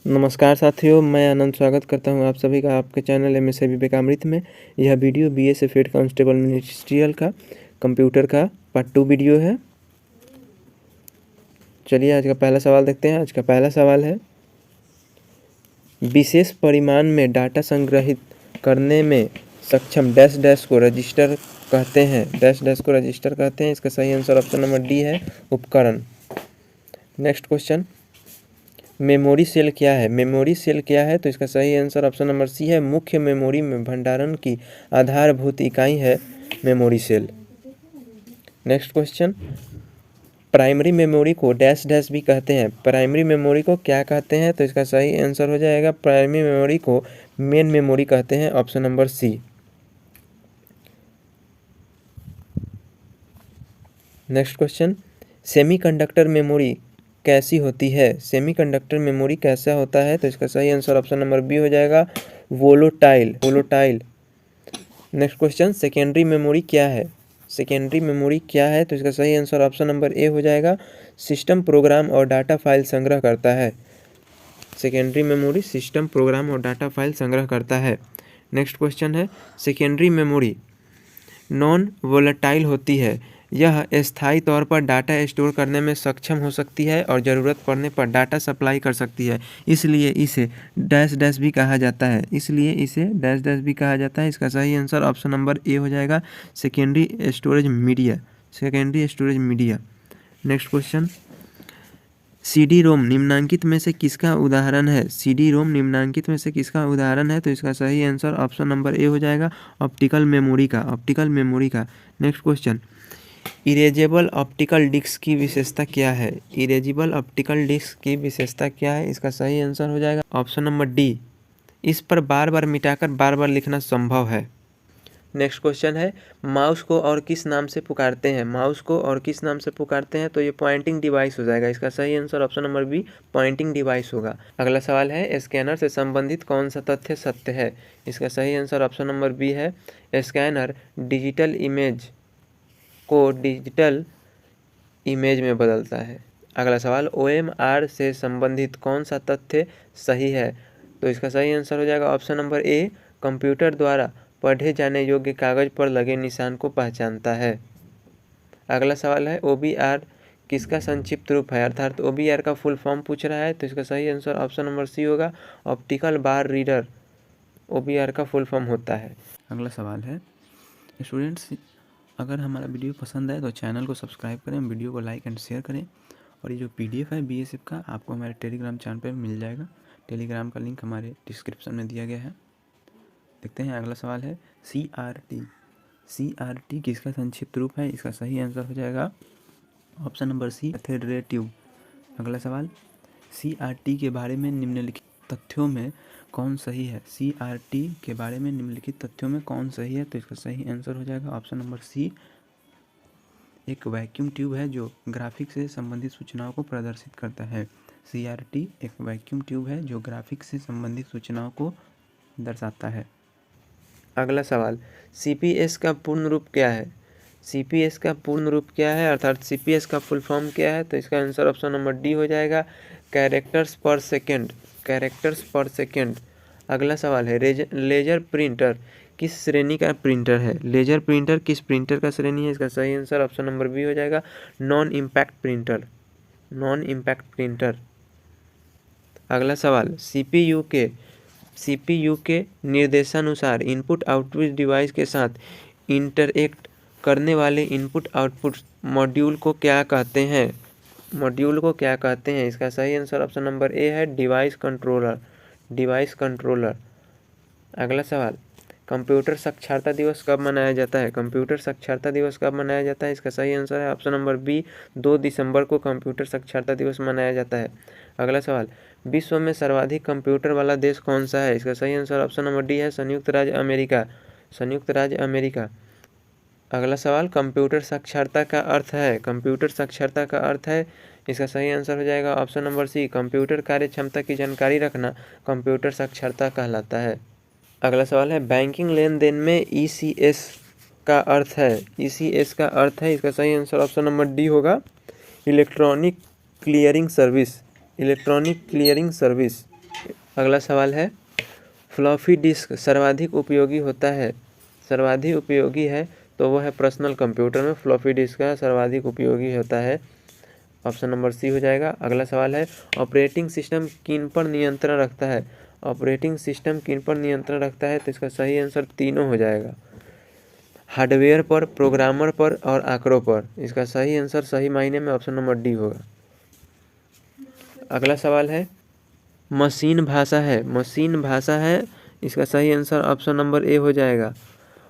नमस्कार साथियों, मैं आनंद स्वागत करता हूं आप सभी का आपके चैनल एमएसआई विवेकामृत में। यह video BSF head constable ministerial का कंप्यूटर का पार्ट 2 वीडियो है। चलिए आज का पहला सवाल देखते हैं। आज का पहला सवाल है, विशेष परिमाण में डाटा संग्रहित करने में सक्षम डैश डैश को रजिस्टर कहते हैं। डैश डैश को रजिस्टर कहते हैं। इसका सही आंसर ऑप्शन नंबर डी है, उपकरण। नेक्स्ट क्वेश्चन, मेमोरी सेल क्या है? मेमोरी सेल क्या है? तो इसका सही आंसर ऑप्शन नंबर सी है, मुख्य मेमोरी में भंडारण की आधारभूत इकाई है memory cell. Next question, primary memory को डैश डैश भी कहते हैं। प्राइमरी मेमोरी को क्या कहते हैं? तो इसका सही आंसर हो जाएगा, प्राइमरी मेमोरी को मेन मेमोरी कहते हैं, option number C. Next question, semiconductor memory कैसी होती है? सेमीकंडक्टर मेमोरी कैसा होता है? तो इसका सही आंसर ऑप्शन नंबर बी हो जाएगा, volatile. Volatile. Next question, secondary memory क्या है? सेकेंडरी मेमोरी क्या है? तो इसका सही आंसर ऑप्शन नंबर ए हो जाएगा, सिस्टम प्रोग्राम और डाटा फाइल संग्रह करता है। सेकेंडरी मेमोरी सिस्टम प्रोग्राम और डाटा फाइल संग्रह करता है। नेक्स्ट क्वेश्चन है, सेकेंडरी मेमोरी नॉन वोलेटाइल होती है। यह स्थायी तौर पर डाटा स्टोर करने में सक्षम हो सकती है और ज़रूरत पड़ने पर डाटा सप्लाई कर सकती है, इसलिए इसे डैश डैश भी कहा जाता है। इसलिए इसे डैश डैश भी कहा जाता है। इसका सही आंसर ऑप्शन नंबर ए हो जाएगा, secondary storage media. Secondary storage media. Next question, CD ROM निम्नांकित में से किसका उदाहरण है? सीडी रोम निम्नांकित में से किसका उदाहरण है? तो इसका सही आंसर ऑप्शन नंबर ए हो जाएगा, ऑप्टिकल मेमोरी का। ऑप्टिकल मेमोरी का। Next question, erasable optical disc की विशेषता क्या है? इरेजेबल ऑप्टिकल डिस्क की विशेषता क्या है? इसका सही आंसर हो जाएगा ऑप्शन नंबर डी, इस पर बार बार मिटाकर बार बार लिखना संभव है। नेक्स्ट क्वेश्चन है, माउस को और किस नाम से पुकारते हैं? माउस को और किस नाम से पुकारते हैं? तो ये पॉइंटिंग डिवाइस हो जाएगा। इसका सही answer option number B, pointing device होगा। अगला सवाल है, स्कैनर से संबंधित कौन सा तथ्य सत्य है? इसका सही आंसर ऑप्शन नंबर बी है, स्कैनर डिजिटल इमेज को डिजिटल इमेज में बदलता है। अगला सवाल, OMR से संबंधित कौन सा तथ्य सही है? तो इसका सही आंसर हो जाएगा ऑप्शन नंबर ए, कंप्यूटर द्वारा पढ़े जाने योग्य कागज पर लगे निशान को पहचानता है। अगला सवाल है, OBR किसका संक्षिप्त रूप है? अर्थात OBR का फुल फॉर्म पूछ रहा है। तो इसका सही आंसर ऑप्शन नंबर सी होगा, ऑप्टिकल बार रीडर OBR का फुल फॉर्म होता है। अगला सवाल है, स्टूडेंट्स अगर हमारा वीडियो पसंद आए तो चैनल को सब्सक्राइब करें, वीडियो को लाइक एंड शेयर करें, और ये जो PDF है BSF का आपको हमारे टेलीग्राम चैनल पर मिल जाएगा। टेलीग्राम का लिंक हमारे डिस्क्रिप्शन में दिया गया है। देखते हैं अगला सवाल है, CRT। CRT किसका संक्षिप्त रूप है? इसका सही आंसर हो जाएगा ऑप्शन नंबर सी, कैथेड्रेटिव। अगला सवाल, CRT के बारे में निम्नलिखित तथ्यों में कौन सही है? CRT के बारे में निम्नलिखित तथ्यों में कौन सही है? तो इसका सही आंसर हो जाएगा ऑप्शन नंबर सी, एक वैक्यूम ट्यूब है जो ग्राफिक्स से संबंधित सूचनाओं को प्रदर्शित करता है। CRT एक वैक्यूम ट्यूब है जो ग्राफिक्स से संबंधित सूचनाओं को दर्शाता है। अगला सवाल, CPS का पूर्ण रूप क्या है? CPS का पूर्ण रूप क्या है, अर्थात CPS का फुल फॉर्म क्या है? तो इसका आंसर ऑप्शन नंबर डी हो जाएगा, कैरेक्टर्स पर सेकेंड। कैरेक्टर्स पर सेकेंड। अगला सवाल है, लेजर प्रिंटर किस श्रेणी का प्रिंटर है? लेजर प्रिंटर किस प्रिंटर का श्रेणी है? इसका सही आंसर ऑप्शन नंबर बी हो जाएगा, non impact printer. Non impact printer. अगला सवाल, CPU के निर्देशानुसार इनपुट आउटपुट डिवाइस के साथ इंटरएक्ट करने वाले इनपुट आउटपुट मॉड्यूल को क्या कहते हैं? मॉड्यूल को क्या कहते हैं? इसका सही आंसर ऑप्शन नंबर ए है, डिवाइस कंट्रोलर। Device controller. अगला सवाल, कंप्यूटर साक्षरता दिवस कब मनाया जाता है? कंप्यूटर साक्षरता दिवस कब मनाया जाता है? इसका सही आंसर है ऑप्शन नंबर बी, 2 दिसंबर को कंप्यूटर साक्षरता दिवस मनाया जाता है। अगला सवाल, विश्व में सर्वाधिक कंप्यूटर वाला देश कौन सा है? इसका सही आंसर ऑप्शन नंबर डी है, संयुक्त राज्य अमेरिका। संयुक्त राज्य अमेरिका। अगला सवाल, कंप्यूटर साक्षरता का अर्थ है? कंप्यूटर साक्षरता का अर्थ है, इसका सही आंसर हो जाएगा ऑप्शन नंबर सी, कंप्यूटर कार्य क्षमता की जानकारी रखना कंप्यूटर साक्षरता कहलाता है। अगला सवाल है, बैंकिंग लेन देन में ECS का अर्थ है? ECS का अर्थ है, इसका सही आंसर ऑप्शन नंबर डी होगा, electronic clearing service. Electronic clearing service. अगला सवाल है फ्लॉपी डिस्क सर्वाधिक उपयोगी होता है, सर्वाधिक उपयोगी है तो वो है पर्सनल कंप्यूटर में फ्लॉपी डिस्क का सर्वाधिक उपयोगी होता है। ऑप्शन नंबर सी हो जाएगा। अगला सवाल है ऑपरेटिंग सिस्टम किन पर नियंत्रण रखता है, ऑपरेटिंग सिस्टम किन पर नियंत्रण रखता है, तो इसका सही आंसर तीनों हो जाएगा, हार्डवेयर पर, प्रोग्रामर पर और आंकड़ों पर। इसका सही आंसर सही मायने में ऑप्शन नंबर डी होगा। अगला सवाल है मशीन भाषा है, मशीन भाषा है, इसका सही आंसर ऑप्शन नंबर ए हो जाएगा,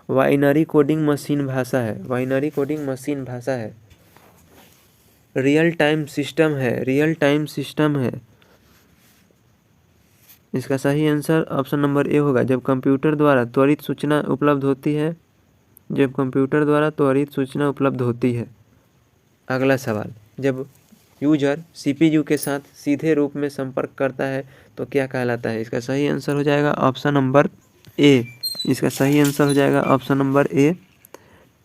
बाइनरी कोडिंग मशीन भाषा है, बाइनरी कोडिंग मशीन भाषा है। रियल टाइम सिस्टम है, रियल टाइम सिस्टम है, इसका सही आंसर ऑप्शन नंबर ए होगा, जब कंप्यूटर द्वारा त्वरित सूचना उपलब्ध होती है, जब कंप्यूटर द्वारा त्वरित सूचना उपलब्ध होती है। अगला सवाल जब यूजर सीपीयू के साथ सीधे रूप में संपर्क करता है तो क्या कहलाता है, इसका सही आंसर हो जाएगा ऑप्शन नंबर ए, इसका सही आंसर हो जाएगा ऑप्शन नंबर ए,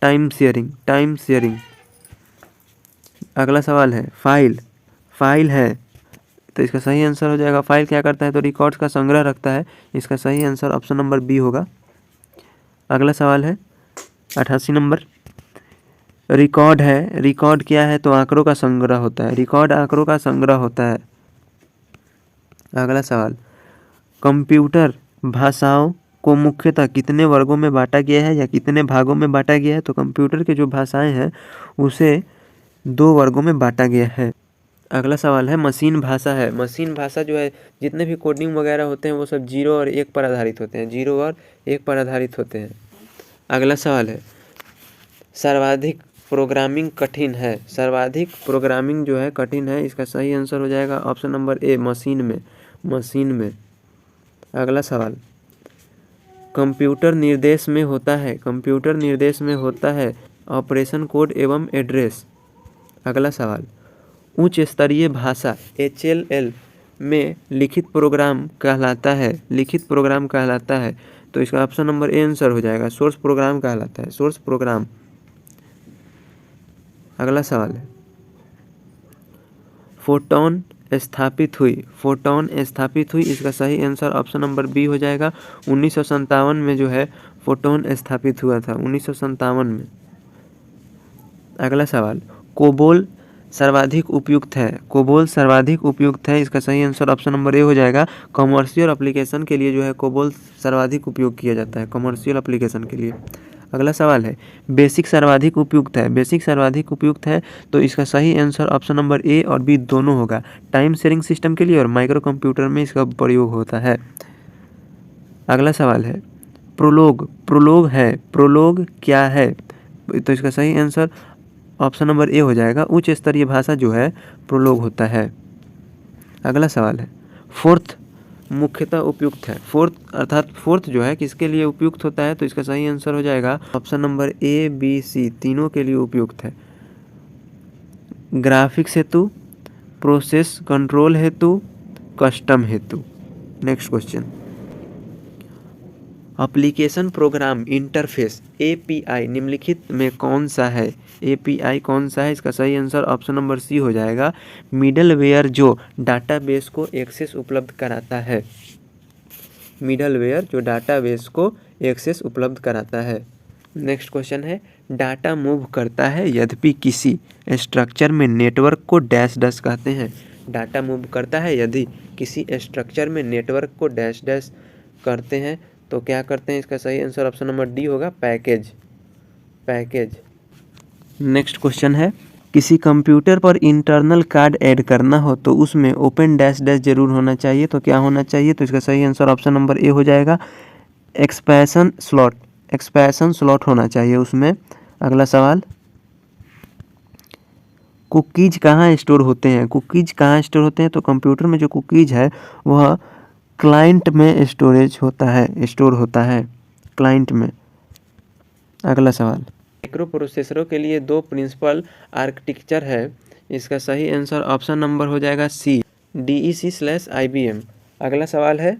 टाइम शेयरिंग, टाइम शेयरिंग। अगला सवाल है फाइल, फाइल है तो इसका सही आंसर हो जाएगा, फाइल क्या करता है तो रिकॉर्ड्स का संग्रह रखता है, इसका सही आंसर ऑप्शन नंबर बी होगा। अगला सवाल है 88 नंबर, रिकॉर्ड है, रिकॉर्ड क्या है तो आंकड़ों का संग्रह होता है, रिकॉर्ड आंकड़ों का संग्रह होता है। अगला सवाल कंप्यूटर भाषाओं को मुख्यतः कितने वर्गों में बांटा गया है या कितने भागों में बांटा गया है, तो कंप्यूटर के जो भाषाएं हैं उसे 2 वर्गों में बांटा गया है। अगला सवाल है मशीन भाषा है, मशीन भाषा जो है जितने भी कोडिंग वगैरह होते हैं वो सब 0 और 1 पर आधारित होते हैं, 0 और 1 पर आधारित होते हैं। अगला सवाल है सर्वाधिक प्रोग्रामिंग कठिन है, सर्वाधिक प्रोग्रामिंग जो है कठिन है, इसका सही आंसर हो जाएगा ऑप्शन नंबर ए, मशीन में, मशीन में। अगला सवाल कंप्यूटर निर्देश में होता है, कंप्यूटर निर्देश में होता है ऑपरेशन कोड एवं एड्रेस। अगला सवाल उच्च स्तरीय भाषा HLL में लिखित प्रोग्राम कहलाता है, लिखित प्रोग्राम कहलाता है, तो इसका ऑप्शन नंबर ए आंसर हो जाएगा, सोर्स प्रोग्राम कहलाता है, सोर्स प्रोग्राम। अगला सवाल है फोटोन स्थापित हुई, फोटोन स्थापित हुई, इसका सही आंसर ऑप्शन नंबर बी हो जाएगा, 1957 में जो है फोटोन स्थापित हुआ था, 1957 में। अगला सवाल कोबोल सर्वाधिक उपयुक्त है, कोबोल सर्वाधिक उपयुक्त है, इसका सही आंसर ऑप्शन नंबर ए हो जाएगा, कमर्शियल एप्लीकेशन के लिए जो है कोबोल सर्वाधिक उपयोग किया जाता है, कमर्शियल एप्लीकेशन के लिए। अगला सवाल है बेसिक सर्वाधिक उपयुक्त है, बेसिक सर्वाधिक उपयुक्त है, तो इसका सही आंसर ऑप्शन नंबर ए और बी दोनों होगा, टाइम शेयरिंग सिस्टम के लिए और माइक्रो कंप्यूटर में इसका प्रयोग होता है। अगला सवाल है प्रोलोग, प्रोलोग है, प्रोलोग क्या है, तो इसका सही आंसर ऑप्शन नंबर ए हो जाएगा, उच्च स्तरीय भाषा जो है प्रोलोग होता है। अगला सवाल है फोर्थ मुख्यतः उपयुक्त है, फोर्थ अर्थात फोर्थ जो है किसके लिए उपयुक्त होता है, तो इसका सही आंसर हो जाएगा ऑप्शन नंबर ए, बी, सी तीनों के लिए उपयुक्त है, ग्राफिक्स हेतु, प्रोसेस कंट्रोल हेतु, कस्टम हेतु। Next question application program interface API निम्नलिखित में कौन सा है, API कौन सा है, इसका सही आंसर ऑप्शन नंबर सी हो जाएगा, मिडलवेयर जो डाटाबेस को एक्सेस उपलब्ध कराता है, मिडलवेयर जो डाटाबेस को एक्सेस उपलब्ध कराता है। नेक्स्ट क्वेश्चन है डाटा मूव करता है यद्यपि किसी स्ट्रक्चर में नेटवर्क को डैश डैश कहते हैं, डाटा मूव करता है यदि किसी स्ट्रक्चर में नेटवर्क को डैश डैश करते हैं तो क्या करते हैं, इसका सही आंसर ऑप्शन नंबर डी होगा, पैकेज, पैकेज। नेक्स्ट क्वेश्चन है किसी कंप्यूटर पर इंटरनल कार्ड ऐड करना हो तो उसमें ओपन डैश डैश जरूर होना चाहिए, तो क्या होना चाहिए, तो इसका सही आंसर ऑप्शन नंबर ए हो जाएगा, एक्सपेंशन स्लॉट, एक्सपेंशन स्लॉट होना चाहिए उसमें। अगला सवाल कुकीज कहाँ स्टोर होते हैं, कुकीज कहाँ स्टोर होते हैं, तो कंप्यूटर में जो कुकीज है वह क्लाइंट में स्टोरेज होता है, स्टोर होता है क्लाइंट में। अगला सवाल माइक्रो प्रोसेसरों के लिए 2 प्रिंसिपल आर्किटेक्चर है, इसका सही आंसर ऑप्शन नंबर हो जाएगा सी, DEC/IBM। अगला सवाल है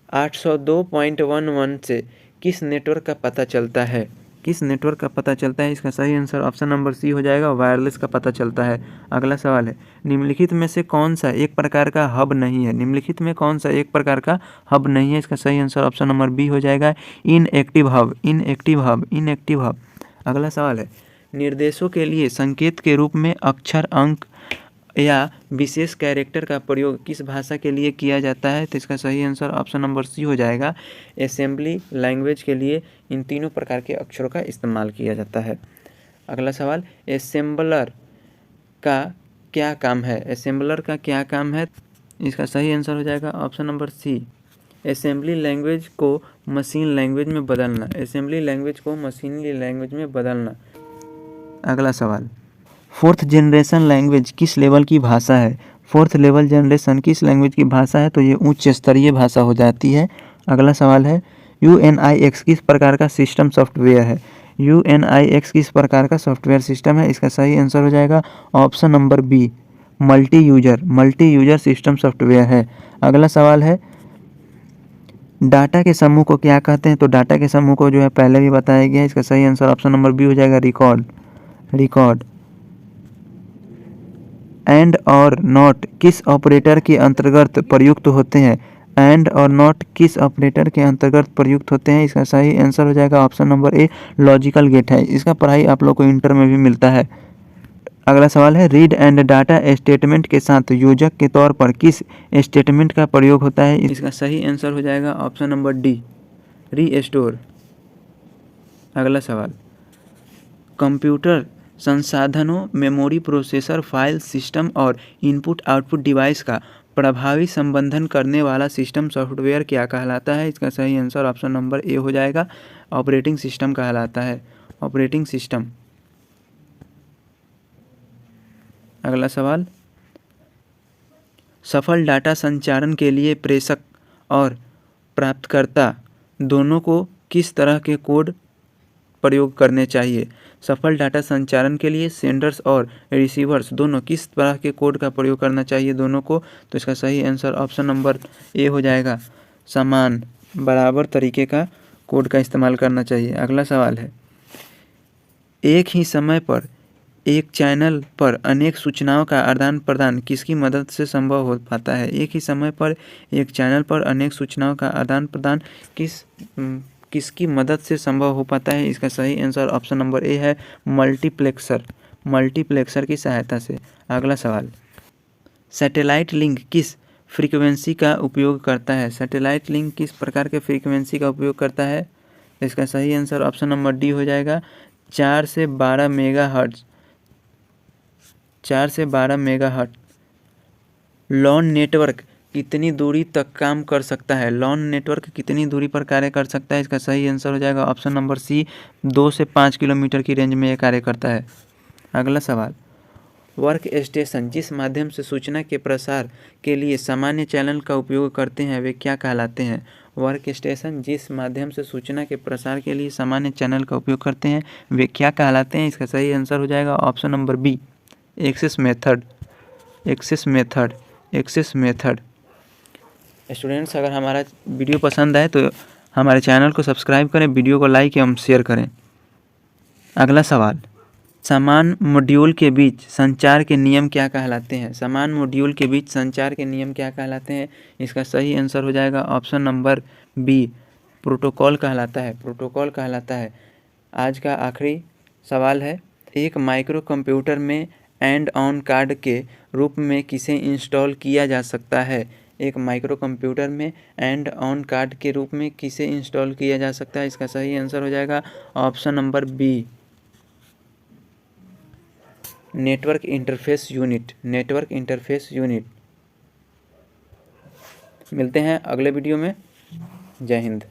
802.11 से किस नेटवर्क का पता चलता है, किस नेटवर्क का पता चलता है? इसका सही आंसर ऑप्शन नंबर सी हो जाएगा, वायरलेस का पता चलता है। अगला सवाल है, निम्नलिखित में से कौन सा एक प्रकार का हब नहीं है? निम्नलिखित में कौन सा एक प्रकार का हब नहीं है? इसका सही आंसर ऑप्शन नंबर बी हो जाएगा, inactive hub, inactive hub, inactive hub. अगला सवाल है, निर्देशों के लिए संकेत के रूप में अक्षर, अंक या विशेष कैरेक्टर का प्रयोग किस भाषा के लिए किया जाता है? तो इसका सही आंसर ऑप्शन नंबर सी हो जाएगा, असेंबली लैंग्वेज के लिए इन तीनों प्रकार के अक्षरों का इस्तेमाल किया जाता है। अगला सवाल, असेंबलर का क्या काम है? असेंबलर का क्या काम है? इसका सही आंसर हो जाएगा option number C, assembly language को मशीन लैंग्वेज में बदलना, असेंबली लैंग्वेज को मशीनरी लैंग्वेज में बदलना। अगला सवाल, फोर्थ जनरेशन लैंग्वेज किस लेवल की भाषा है? फोर्थ लेवल जनरेशन किस लैंग्वेज की भाषा है? तो ये उच्च स्तरीय भाषा हो जाती है। अगला सवाल है, UNIX किस प्रकार का सिस्टम सॉफ्टवेयर है? UNIX किस प्रकार का सॉफ्टवेयर सिस्टम है? इसका सही आंसर हो जाएगा option number B, multi user system software है। अगला सवाल है, डाटा के समूह को क्या कहते हैं? तो डाटा के समूह को जो है पहले भी बताया गया है। इसका सही आंसर ऑप्शन नंबर बी हो जाएगा, रिकॉर्ड। एंड और नॉट किस ऑपरेटर के अंतर्गत प्रयुक्त होते हैं? एंड और नॉट किस ऑपरेटर के अंतर्गत प्रयुक्त होते हैं? इसका सही आंसर हो जाएगा option number A, logical gate है। इसका पढ़ाई आप लोग को इंटर में भी मिलता है। अगला सवाल है, रीड एंड डाटा स्टेटमेंट के साथ योजक के तौर पर किस स्टेटमेंट का प्रयोग होता है? इसका सही आंसर हो जाएगा ऑप्शन नंबर डी, रीस्टोर। अगला सवाल, कंप्यूटर संसाधनों, मेमोरी, प्रोसेसर, फाइल सिस्टम और इनपुट आउटपुट डिवाइस का प्रभावी संबंधन करने वाला सिस्टम सॉफ्टवेयर क्या कहलाता है? इसका सही आंसर ऑप्शन नंबर ए हो जाएगा, ऑपरेटिंग सिस्टम कहलाता है, ऑपरेटिंग सिस्टम। अगला सवाल, सफल डाटा संचारण के लिए प्रेषक और प्राप्तकर्ता दोनों को किस तरह के कोड प्रयोग करने चाहिए? सफल डाटा संचारण के लिए सेंडर्स और रिसीवर्स दोनों किस तरह के कोड का प्रयोग करना चाहिए दोनों को? तो इसका सही आंसर ऑप्शन नंबर ए हो जाएगा, समान बराबर तरीके का कोड का इस्तेमाल करना चाहिए। अगला सवाल है, एक ही समय पर एक चैनल पर अनेक सूचनाओं का आदान प्रदान किसकी मदद से संभव हो पाता है? एक ही समय पर एक चैनल पर अनेक सूचनाओं का आदान प्रदान किसकी मदद से संभव हो पाता है? इसका सही आंसर ऑप्शन नंबर ए है, मल्टीप्लेक्सर की सहायता से। अगला सवाल, सैटेलाइट लिंक किस फ्रीक्वेंसी का उपयोग करता है? सैटेलाइट लिंक किस प्रकार के फ्रीक्वेंसी का उपयोग करता है? इसका सही आंसर ऑप्शन नंबर डी हो जाएगा, 4 से 12 मेगाहर्ट्ज, 4 से 12 मेगाहर्ट्ज। लॉन नेटवर्क कितनी दूरी तक काम कर सकता है? लॉन नेटवर्क कितनी दूरी पर कार्य कर सकता है? इसका सही आंसर हो जाएगा ऑप्शन नंबर सी, 2 से 5 किलोमीटर की रेंज में यह कार्य करता है। अगला सवाल, वर्क स्टेशन जिस माध्यम से सूचना के प्रसार के लिए सामान्य चैनल का उपयोग करते हैं वे क्या कहलाते हैं? वर्क स्टेशन जिस माध्यम से सूचना के प्रसार के लिए सामान्य चैनल का उपयोग करते हैं वे क्या कहलाते हैं? इसका सही आंसर हो जाएगा option number B, access method. Students, अगर हमारा वीडियो पसंद आए तो हमारे चैनल को सब्सक्राइब करें, वीडियो को लाइक एवं शेयर करें। अगला सवाल, समान मॉड्यूल के बीच संचार के नियम क्या कहलाते हैं? समान मॉड्यूल के बीच संचार के नियम क्या कहलाते हैं? इसका सही आंसर हो जाएगा ऑप्शन नंबर बी, प्रोटोकॉल कहलाता है। आज का आखिरी सवाल है, एक माइक्रो कंप्यूटर में एंड ऑन कार्ड के रूप में किसे इंस्टॉल किया जा सकता है? एक माइक्रो कंप्यूटर में एंड ऑन कार्ड के रूप में किसे इंस्टॉल किया जा सकता है? इसका सही आंसर हो जाएगा option number B, network interface unit. मिलते हैं अगले वीडियो में। जय हिंद।